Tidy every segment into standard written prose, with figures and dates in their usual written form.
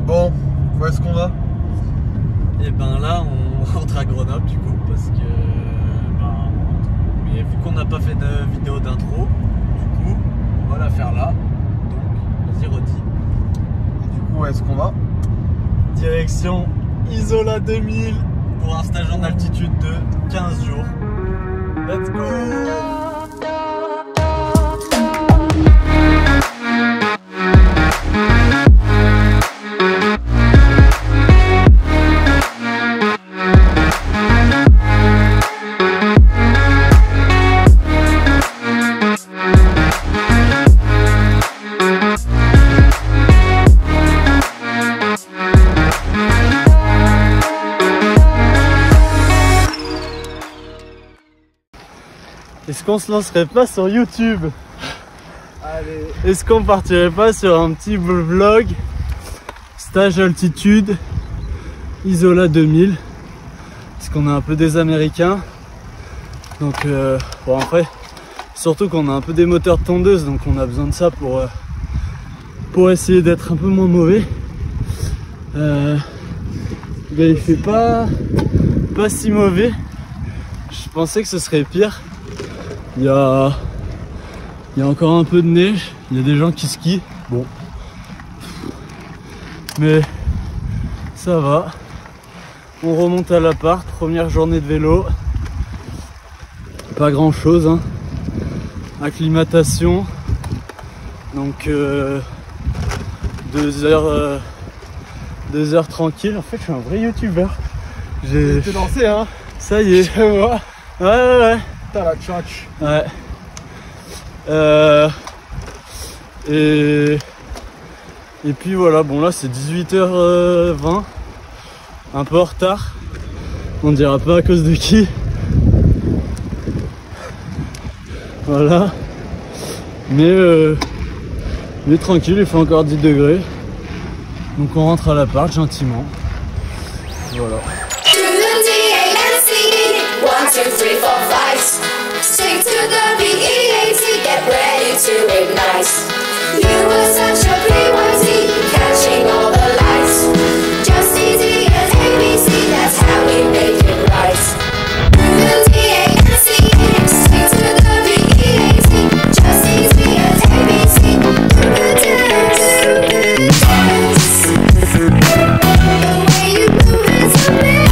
Bon, où est-ce qu'on va? Et ben là on rentre à Grenoble du coup parce que mais vu qu'on n'a pas fait de vidéo d'intro, du coup on va la faire là. Donc vas-y redis. Du coup où est-ce qu'on va? Direction Isola 2000 pour un stage en altitude de 15 jours. Let's go! Est-ce qu'on se lancerait pas sur YouTube? Allez. Est-ce qu'on partirait pas sur un petit vlog stage altitude Isola 2000? Parce qu'on est un peu des Américains. Donc bon après, surtout qu'on a un peu des moteurs de tondeuse, donc on a besoin de ça pour essayer d'être un peu moins mauvais. Ben, il fait pas si mauvais. Je pensais que ce serait pire. Il y a encore un peu de neige, il y a des gens qui skient, bon, mais ça va. On remonte à l'appart, première journée de vélo, pas grand chose, hein. Acclimatation, donc 2 heures tranquilles. En fait je suis un vrai youtubeur. J'ai été lancé, hein. Ça y est. Je vois. Ouais. T'as la tchatch. Ouais. Et puis voilà, bon là c'est 18h20, un peu en retard, on dira pas à cause de qui. Voilà, mais tranquille, il fait encore 10 degrés, donc on rentre à l'appart gentiment. Voilà. Stick to the BEAT, get ready to ignite. You were such a pre-worthy, catching all the lights. Just easy as ABC, that's how we make it right. The DANC, stick to the BEAT, just easy as ABC. Dance. The way you move is amazing.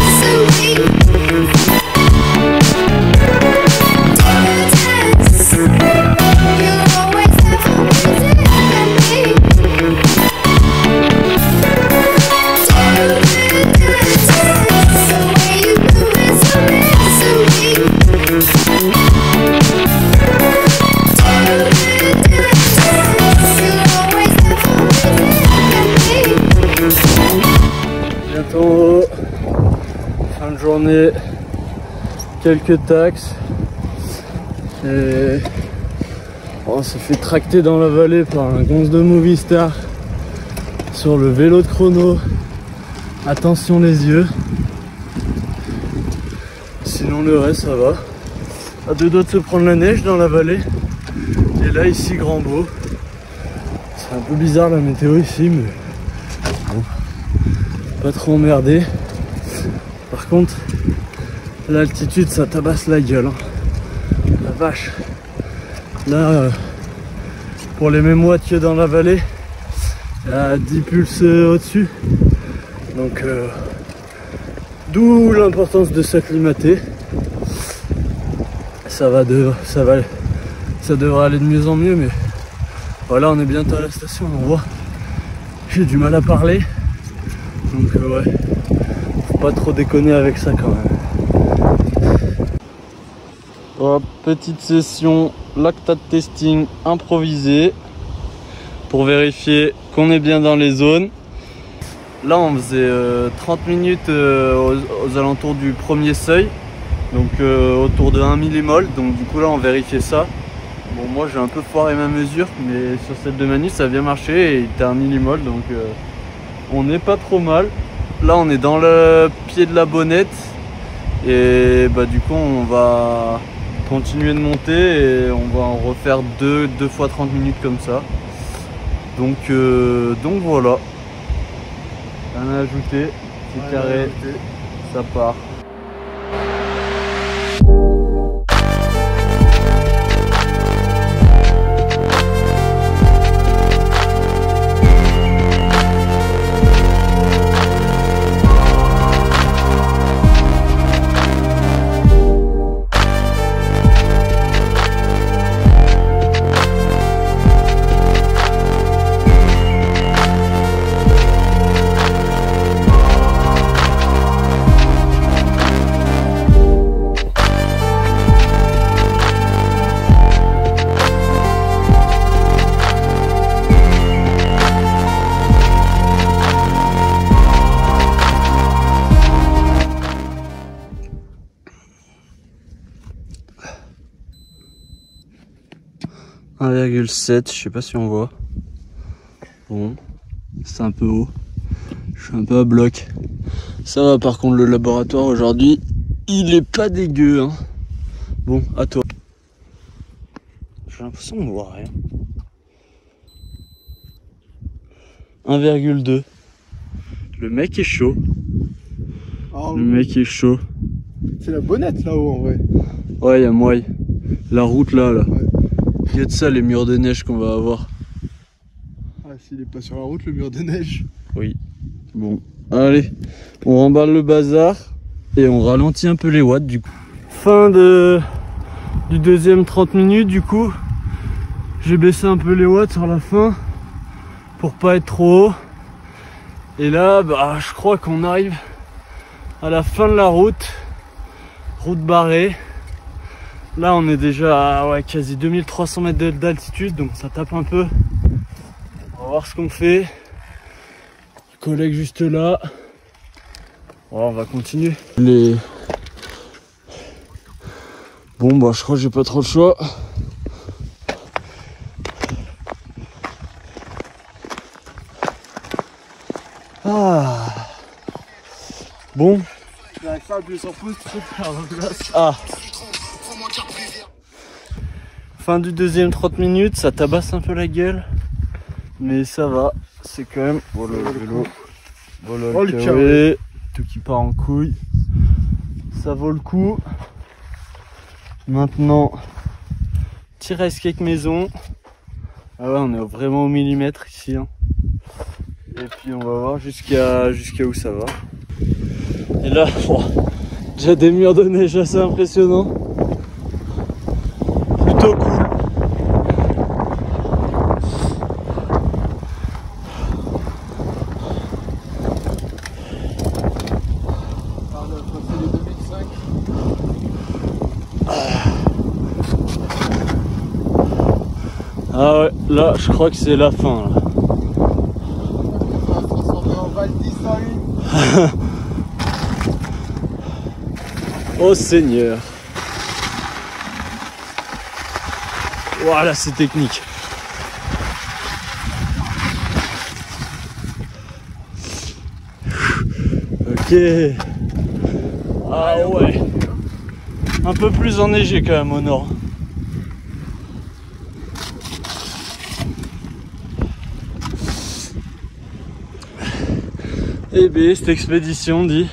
Bientôt fin de journée, quelques taxes et on s'est fait tracter dans la vallée par un gonze de Movistar sur le vélo de chrono. Attention les yeux, sinon le reste ça va. À 2 doigts de se prendre la neige dans la vallée et là ici grand beau. C'est un peu bizarre la météo ici, mais bon, pas trop emmerdé. Par contre l'altitude ça tabasse la gueule, hein. La vache. Là pour les mêmes watts que dans la vallée, il y a 10 pulses au-dessus, donc d'où l'importance de s'acclimater. Ça devrait aller de mieux en mieux, mais voilà, on est bientôt à la station, on voit. J'ai du mal à parler, donc ouais, faut pas trop déconner avec ça quand même. Hop, petite session lactate testing improvisée pour vérifier qu'on est bien dans les zones. Là on faisait 30 minutes aux alentours du premier seuil, donc autour de 1 millimol, donc du coup là on vérifiait ça. Bon, moi j'ai un peu foiré ma mesure, mais sur celle de Manu ça a bien marché et il était à 1 millimol, donc on n'est pas trop mal. Là on est dans le pied de la bonnette et bah du coup on va continuer de monter et on va en refaire deux fois 30 minutes comme ça. Donc voilà. Rien à ajouter, c'est carré, ça part. « 1,7, je sais pas si on voit. Bon, c'est un peu haut. Je suis un peu à bloc. Ça va, par contre, le laboratoire aujourd'hui, il est pas dégueu. Hein. Bon, à toi. J'ai l'impression qu'on voit rien. 1,2. Le mec est chaud. Oh, le mec est chaud. C'est la bonnette là-haut en vrai. Ouais, il y a moyen. La route là. Ouais. Regarde ça, les murs de neige qu'on va avoir. Ah, s'il est pas sur la route, le mur de neige. Oui. Bon, allez, on remballe le bazar et on ralentit un peu les watts du coup. Fin du deuxième 30 minutes du coup. J'ai baissé un peu les watts sur la fin pour pas être trop haut. Et là, bah, je crois qu'on arrive à la fin de la route. Route barrée. Là on est déjà à quasi 2300 mètres d'altitude, donc ça tape un peu. On va voir ce qu'on fait. Le collègue juste là. Bon, on va continuer. Bon bah je crois que j'ai pas trop le choix. Ah. Bon. Avec ça, appuyer sur pause, tu peux faire la glace. Ah. Fin du deuxième 30 minutes, ça tabasse un peu la gueule, mais ça va, c'est quand même... Voilà le vélo, voilà le carré, tout qui part en couille, ça vaut le coup. Maintenant, petit rescake maison. Ah ouais, on est vraiment au millimètre ici. Hein. Et puis on va voir jusqu'à où ça va. Et là, oh, déjà des murs de neige assez impressionnants. Plutôt cool. Ah ouais, là je crois que c'est la fin là. Oh Seigneur. Voilà, c'est technique. Ok. Ah ouais. Un peu plus enneigé quand même au nord. Eh bien, cette expédition dit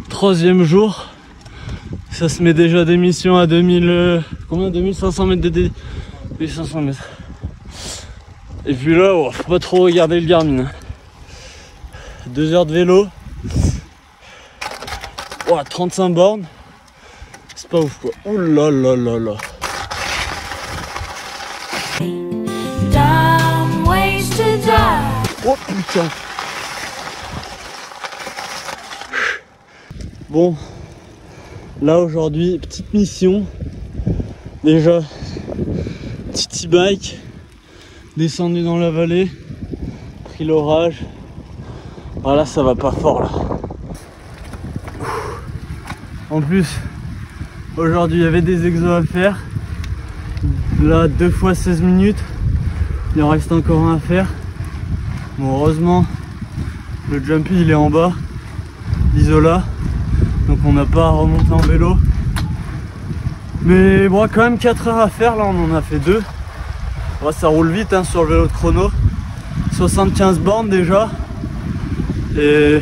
3e jour. Ça se met déjà d'émission à 2500 mètres de 1500 mètres. Et puis là, oh, faut pas trop regarder le Garmin. 2 heures de vélo. Oh, 35 bornes. C'est pas ouf quoi. Ouh là là là là. Oh putain. Bon. Là aujourd'hui, petite mission. Déjà, petit e-bike, descendu dans la vallée, pris l'orage. Voilà, ça va pas fort là. En plus, aujourd'hui il y avait des exos à faire. Là, 2 fois 16 minutes. Il en reste encore un à faire. Bon, heureusement, le jumpy il est en bas, l'isola. Donc on n'a pas à remonter en vélo. Mais bon, quand même 4 heures à faire, là on en a fait 2. Ouais, ça roule vite hein, sur le vélo de chrono. 75 bornes déjà. Et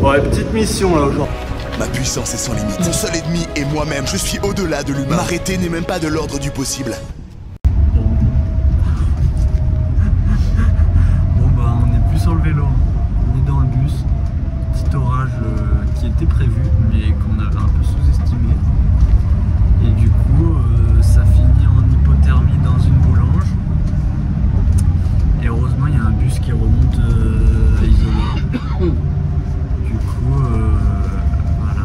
ouais, petite mission là aujourd'hui. Ma puissance est sans limite. Mon seul ennemi est moi-même. Je suis au-delà de l'humain. M'arrêter n'est même pas de l'ordre du possible. Bon bah on n'est plus sur le vélo. On est dans le bus. Petit orage qui était prévu mais qu'on avait un peu sous-estimé. Et du coup ça finit en hypothermie dans une boulange. Et heureusement il y a un bus qui remonte à Isola. Du coup voilà,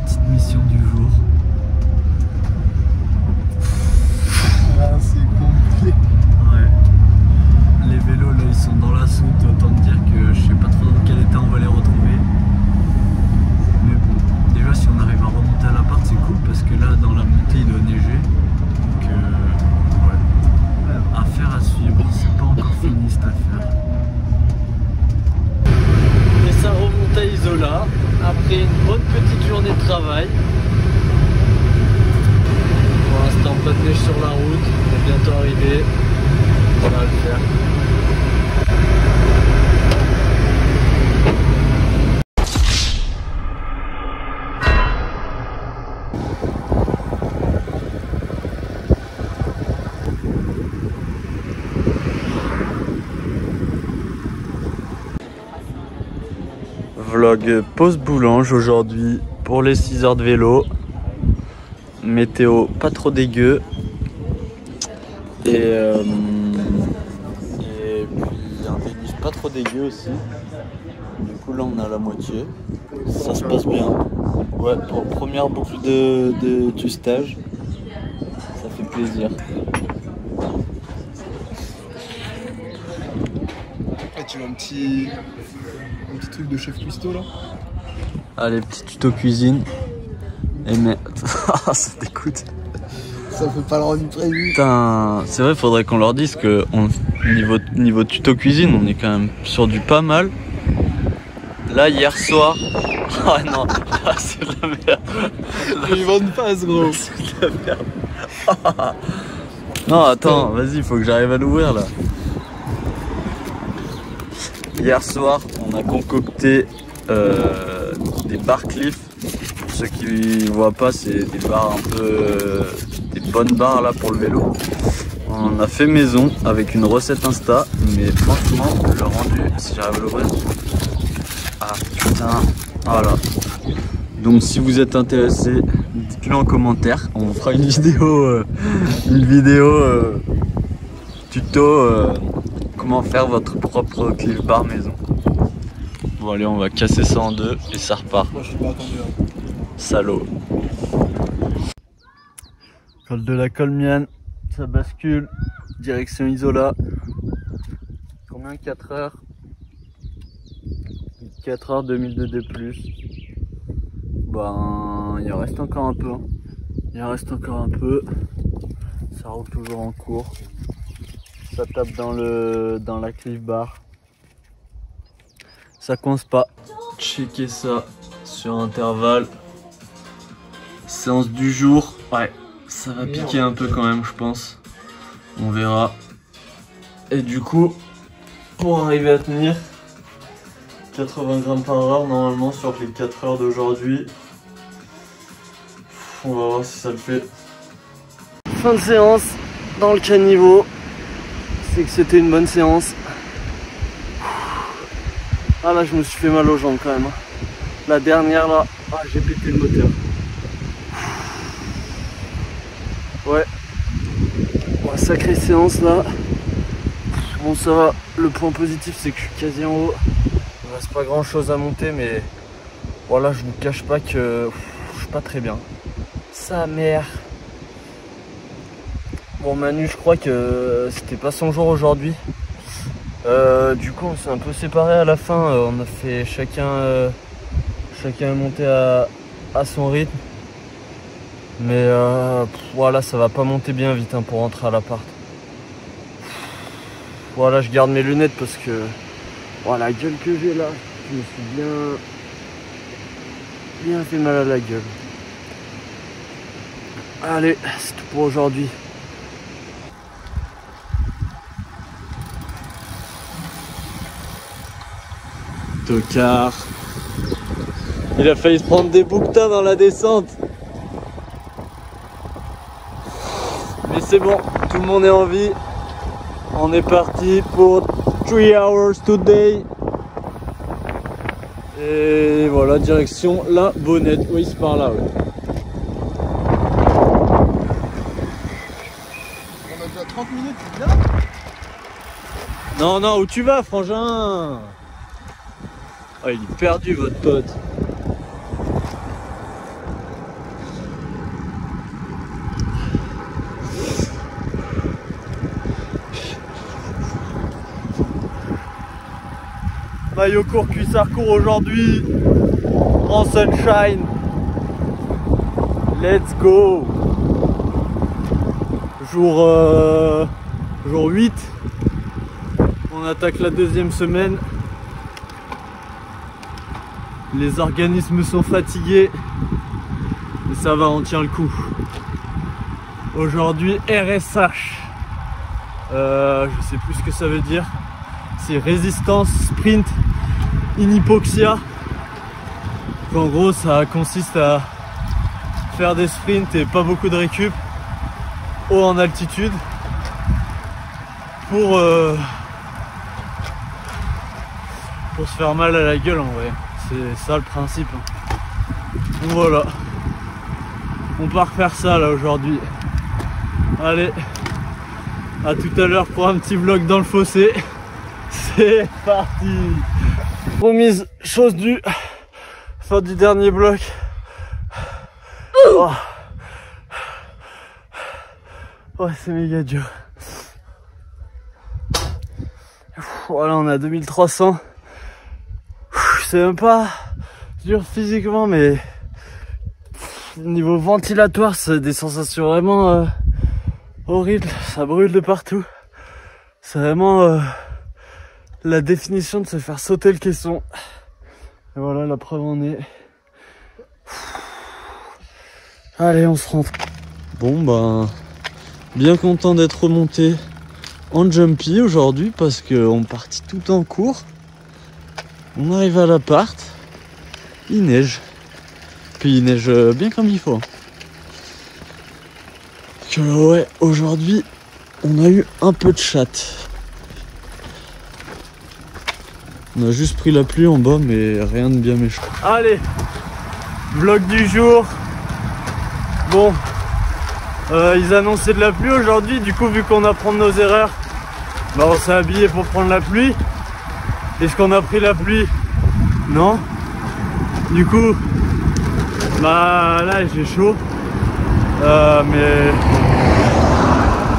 petite mission du jour. Ah, c'est compliqué. Ouais. Les vélos là ils sont dans la soute, autant te dire que je sais pas trop dans quel état on va les retrouver. Mais bon, déjà si on arrive à remonter à l'appart c'est cool parce que là dans la montée il doit neiger. Donc ouais. Affaire à suivre, c'est pas encore fini cette affaire. Et ça remonte à Isola après une bonne petite journée de travail. Pour l'instant pas de neige sur la route, on est bientôt arrivé. Ça va le faire. Vlog pause boulange aujourd'hui pour les 6 heures de vélo. Météo pas trop dégueu. Et puis un déluge pas trop dégueu aussi. Du coup là on a la moitié. Ça se passe bien. Ouais, pour première boucle du stage. Ça fait plaisir. Et tu veux un petit truc de chef cuistot là? Allez, petit tuto cuisine. Et mais ça t'écoute. Ça fait pas le rendu prévu. Putain, c'est vrai, faudrait qu'on leur dise que niveau tuto cuisine, on est quand même sur du pas mal. Là, hier soir. Ah non, ah, c'est de la merde. Ils vendent pas ce gros. C'est de la merde. Non, attends, vas-y, faut que j'arrive à l'ouvrir là. Hier soir, on a concocté des bars Cliff. Pour ceux qui voient pas, c'est des bars un peu... des bonnes barres là pour le vélo. On a fait maison avec une recette Insta, mais franchement, le rendu, si j'arrive à l'ouvrir... Ah putain, voilà. Donc si vous êtes intéressé, dites-le en commentaire. On fera une vidéo tuto comment faire votre propre Cliff Bar maison. Bon allez, on va casser ça en deux et ça repart. Moi je suis pas attendu. Hein. Salaud. Col de la Colmiane, ça bascule, direction Isola. Combien? 4 heures 4 heures 2002 D+. Ben, il en reste encore un peu. Il en reste encore un peu. Ça roule toujours en cours. Ça tape dans la Cliff Bar. Ça coince pas. Checker ça sur intervalle. Séance du jour. Ouais, ça va piquer un peu quand même, je pense. On verra. Et du coup, pour arriver à tenir 80 grammes par heure normalement sur les 4 heures d'aujourd'hui. On va voir si ça le fait. Fin de séance dans le caniveau. C'est que c'était une bonne séance. Ah là je me suis fait mal aux jambes quand même. La dernière là, ah, j'ai pété le moteur. Ouais. Sacrée séance là. Bon ça va, le point positif c'est que je suis quasi en haut. Il ne reste pas grand chose à monter mais voilà, je vous cache pas que je suis pas très bien. Sa mère. Bon Manu, je crois que c'était pas son jour aujourd'hui. Du coup on s'est un peu séparés à la fin, on a fait chacun est monté à son rythme. Mais voilà, ça va pas monter bien vite hein, pour rentrer à l'appart. Voilà, je garde mes lunettes parce que voilà, la gueule que j'ai là, je me suis bien fait mal à la gueule. Allez, c'est tout pour aujourd'hui. Tocard. Il a failli se prendre des bouquetins dans la descente. Mais c'est bon, tout le monde est en vie. On est parti pour 3 hours today. Et voilà, direction la Bonnette. Oui, c'est par là, ouais. On a déjà 30 minutes, c'est bien. Non, non, où tu vas, frangin? Oh, il est perdu, votre pote. Maillot court, cuissard court aujourd'hui. En sunshine. Let's go. Jour 8. On attaque la deuxième semaine. Les organismes sont fatigués. Mais ça va, on tient le coup. Aujourd'hui, RSH. Je sais plus ce que ça veut dire. C'est résistance sprint in hypoxia. En gros, ça consiste à faire des sprints et pas beaucoup de récup haut en altitude pour se faire mal à la gueule en vrai. C'est ça le principe. Donc voilà. On part faire ça là aujourd'hui. Allez, à tout à l'heure pour un petit vlog dans le fossé. C'est parti. Promise, chose due. Fin du dernier bloc. Oh, oh c'est méga dur. Voilà, on est à 2300. C'est même pas dur physiquement, mais niveau ventilatoire, c'est des sensations vraiment horribles. Ça brûle de partout. C'est vraiment la définition de se faire sauter le caisson. Et voilà, la preuve en est. Allez, on se rentre. Bon ben, bien content d'être remonté en jumpy aujourd'hui parce qu'on partit tout en cours. On arrive à l'appart, il neige. Puis il neige bien comme il faut. Que ouais, aujourd'hui, on a eu un peu de chatte. On a juste pris la pluie en bas, mais rien de bien méchant. Allez, vlog du jour. Bon, ils annonçaient de la pluie aujourd'hui, du coup vu qu'on apprend de nos erreurs, bah on s'est habillé pour prendre la pluie. Est-ce qu'on a pris la pluie? Non. Du coup, bah là j'ai chaud, mais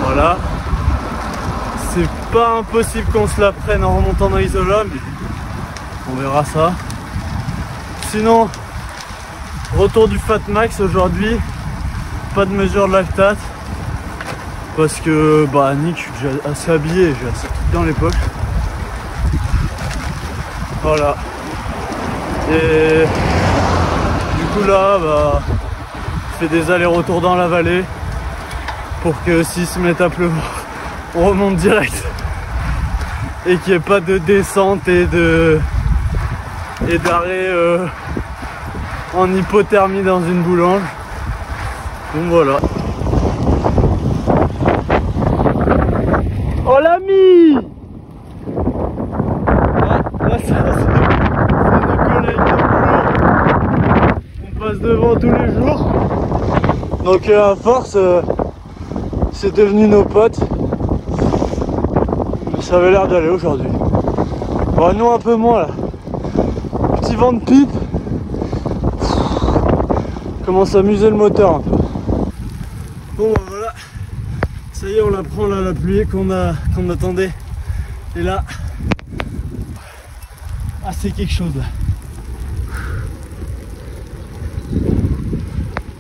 voilà. C'est pas impossible qu'on se la prenne en remontant dans Isola, mais on verra ça. Sinon, retour du Fat Max aujourd'hui. Pas de mesure de lactate parce que bah Nick, je suis déjà assez habillé, j'ai assez de trucs dans les poches. Voilà. Et du coup là, bah, je fais des allers-retours dans la vallée pour que s'il se met à pleuvoir, on remonte direct et qu'il n'y ait pas de descente et d'arrêt en hypothermie dans une boulange. Donc voilà. Oh l'ami! Là ça c'est nos collègues de boulot. On passe devant tous les jours. Donc à force c'est devenu nos potes. Mais ça avait l'air d'aller aujourd'hui. Bon nous un peu moins là. Petit vent de pipe. Commence à amuser le moteur un peu. Bon bah voilà, ça y est on la prend là la pluie qu'on attendait. Et là, ah c'est quelque chose là.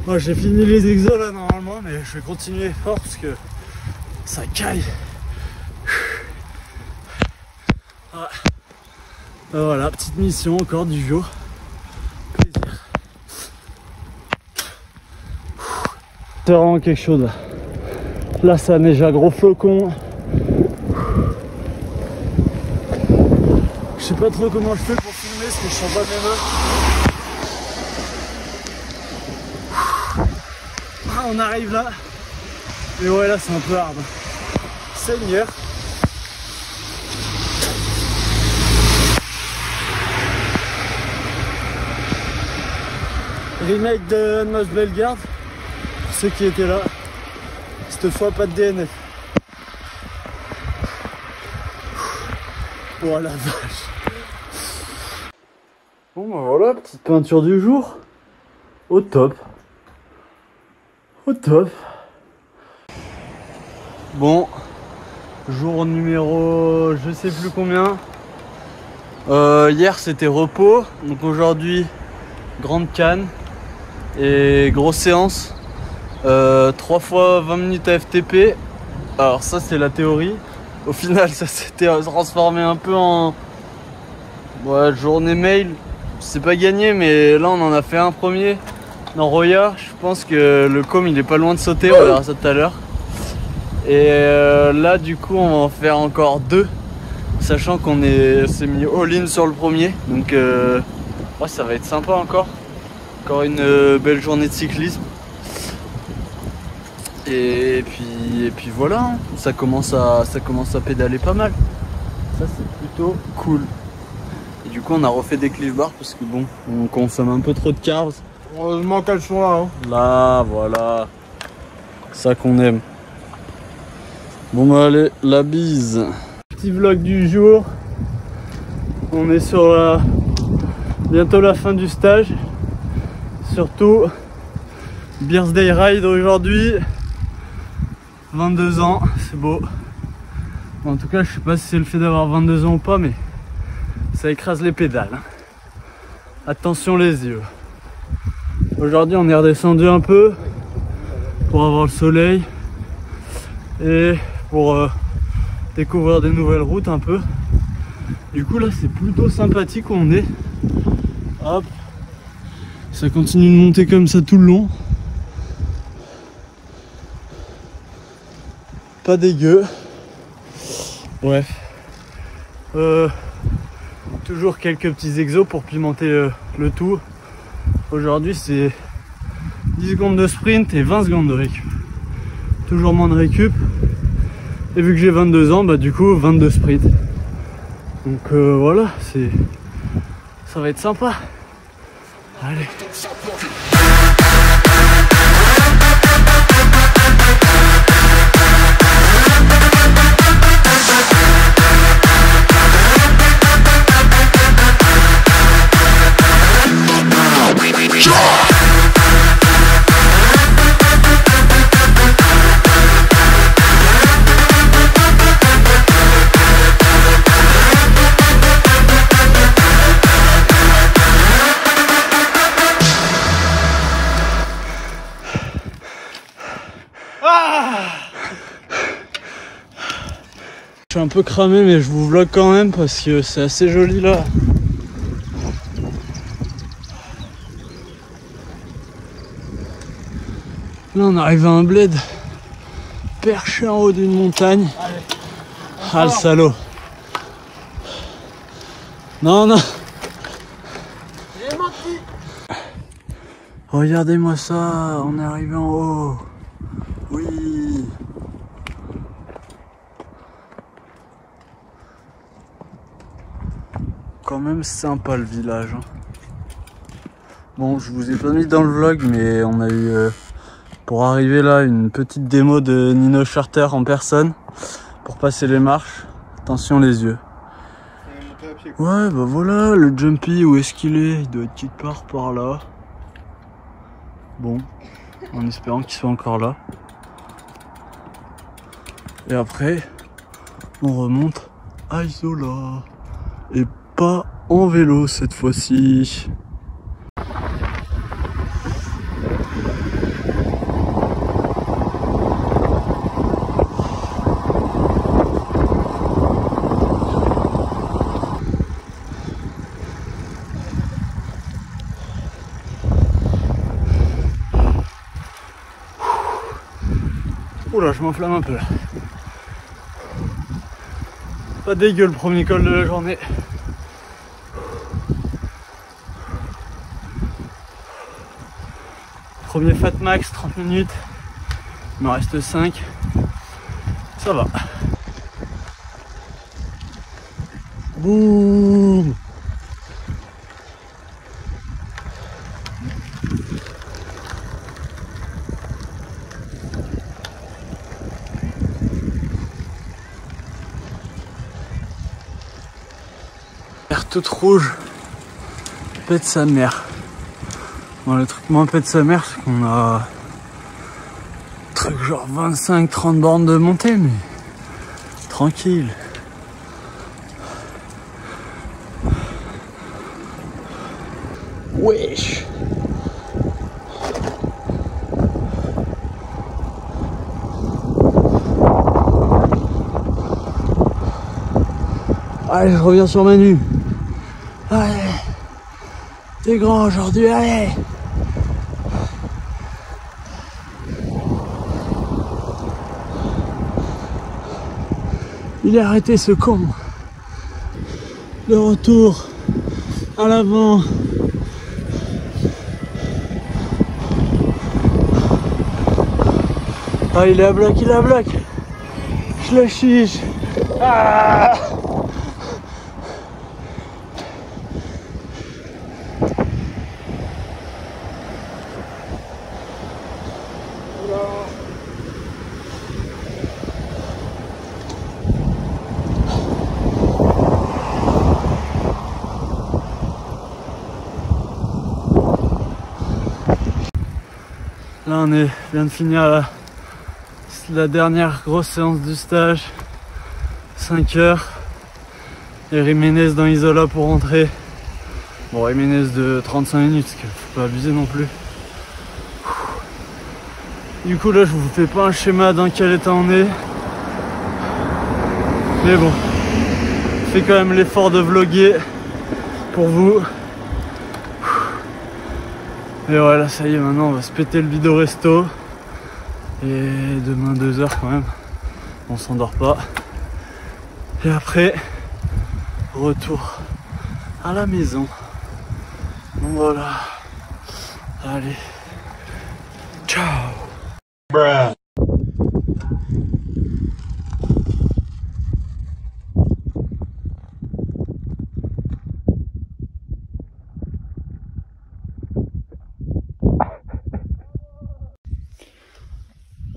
Bon, j'ai fini les exos là normalement, mais je vais continuer fort parce que ça caille. Ah. Voilà, petite mission encore du jour. Plaisir. C'est vraiment quelque chose là. Là ça neige à gros flocons. Je sais pas trop comment je fais pour filmer parce que je sens pas mes mains. Ah, on arrive là. Et ouais, là c'est un peu hard. Seigneur. Remake de Unmasked Bellegarde. Pour ceux qui étaient là. Cette fois pas de DNF. Oh la vache. Bon bah voilà, petite peinture du jour. Au top. Au top. Bon, jour numéro je sais plus combien. Hier c'était repos, donc aujourd'hui grande canne et grosse séance. 3 fois 20 minutes à FTP. Alors ça c'est la théorie. Au final ça s'était transformé un peu en journée mail. C'est pas gagné, mais là on en a fait un premier dans Roya. Je pense que le com il est pas loin de sauter, on verra ça tout à l'heure. Et là du coup on va en faire encore 2, sachant qu'on s'est mis all-in sur le premier. Donc ouais, ça va être sympa encore une belle journée de cyclisme. Et puis voilà, hein. ça commence à pédaler pas mal. Ça c'est plutôt cool. Et du coup on a refait des cliff bars parce que bon, on consomme un peu trop de carbs. Heureusement qu'elles sont là. Hein. Là, voilà. Ça qu'on aime. Bon bah allez, la bise. Petit vlog du jour. On est sur bientôt la fin du stage. Surtout Birthday Ride aujourd'hui. 22 ans, c'est beau. Bon, en tout cas, je sais pas si c'est le fait d'avoir 22 ans ou pas, mais ça écrase les pédales. Attention les yeux. Aujourd'hui, on est redescendu un peu pour avoir le soleil et pour découvrir des nouvelles routes un peu. Du coup, là, c'est plutôt sympathique où on est. Hop, ça continue de monter comme ça tout le long. Pas dégueu. Bref. Toujours quelques petits exos pour pimenter le tout. Aujourd'hui c'est 10 secondes de sprint et 20 secondes de récup. Toujours moins de récup. Et vu que j'ai 22 ans, bah du coup 22 sprints. Donc voilà, ça va être sympa. Allez. Je suis un peu cramé mais je vous vlog quand même parce que c'est assez joli là. Là on arrive à un bled perché en haut d'une montagne. Allez. Ah le salaud. Non non. J'ai menti. Regardez-moi ça, on est arrivé en haut. Oui. Quand même sympa le village. Hein. Bon, je vous ai pas mis dans le vlog, mais on a eu pour arriver là une petite démo de Nino Charter en personne pour passer les marches. Attention les yeux. Ouais, bah voilà, le Jumpy, où est-ce qu'il est? Il doit être quelque part par là. Bon, en espérant qu'il soit encore là. Et après, on remonte à Isola. Et pas en vélo cette fois-ci. Oula, je m'enflamme un peu là. Pas dégueu le premier col de la journée. Premier Fat Max, 30 minutes. Il m'en reste 5. Ça va. Boum. L'air toute rouge. Pète sa mère. Bon, le truc moins pète sa mère, c'est qu'on a truc genre 25-30 bornes de montée, mais tranquille. Wesh. Allez, je reviens sur Manu. Allez. T'es grand aujourd'hui, allez. Il a arrêté ce con. Le retour à l'avant. Ah, il est à bloc, il est à bloc. Je le chiche. Ah. Là on vient de finir la dernière grosse séance du stage, 5 heures. Et Jiménez dans Isola pour rentrer. Bon, Jiménez de 35 minutes, parce qu'il faut pas abuser non plus. Du coup là je vous fais pas un schéma dans quel état on est. Mais bon, je fais quand même l'effort de vlogger pour vous. Et voilà, ça y est, maintenant on va se péter le bide au resto. Et demain 2 heures quand même, on s'endort pas. Et après, retour à la maison. Donc voilà, allez, ciao. Bruh.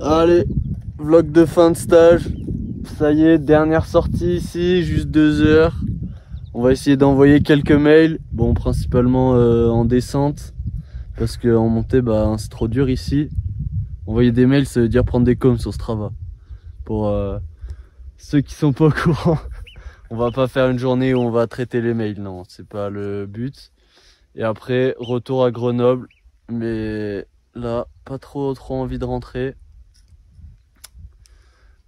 Allez, vlog de fin de stage. Ça y est, dernière sortie ici, juste 2 heures. On va essayer d'envoyer quelques mails. Bon, principalement en descente. Parce qu'en montée, bah, c'est trop dur ici. Envoyer des mails, ça veut dire prendre des coms sur Strava. Pour ceux qui sont pas au courant. On va pas faire une journée où on va traiter les mails. Non, c'est pas le but. Et après, retour à Grenoble. Mais là, pas trop envie de rentrer.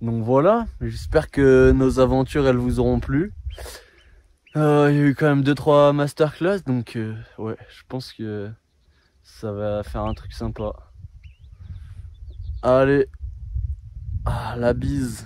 Donc voilà, j'espère que nos aventures elles vous auront plu. Il y a eu quand même 2-3 masterclass, donc ouais, je pense que ça va faire un truc sympa. Allez, la bise.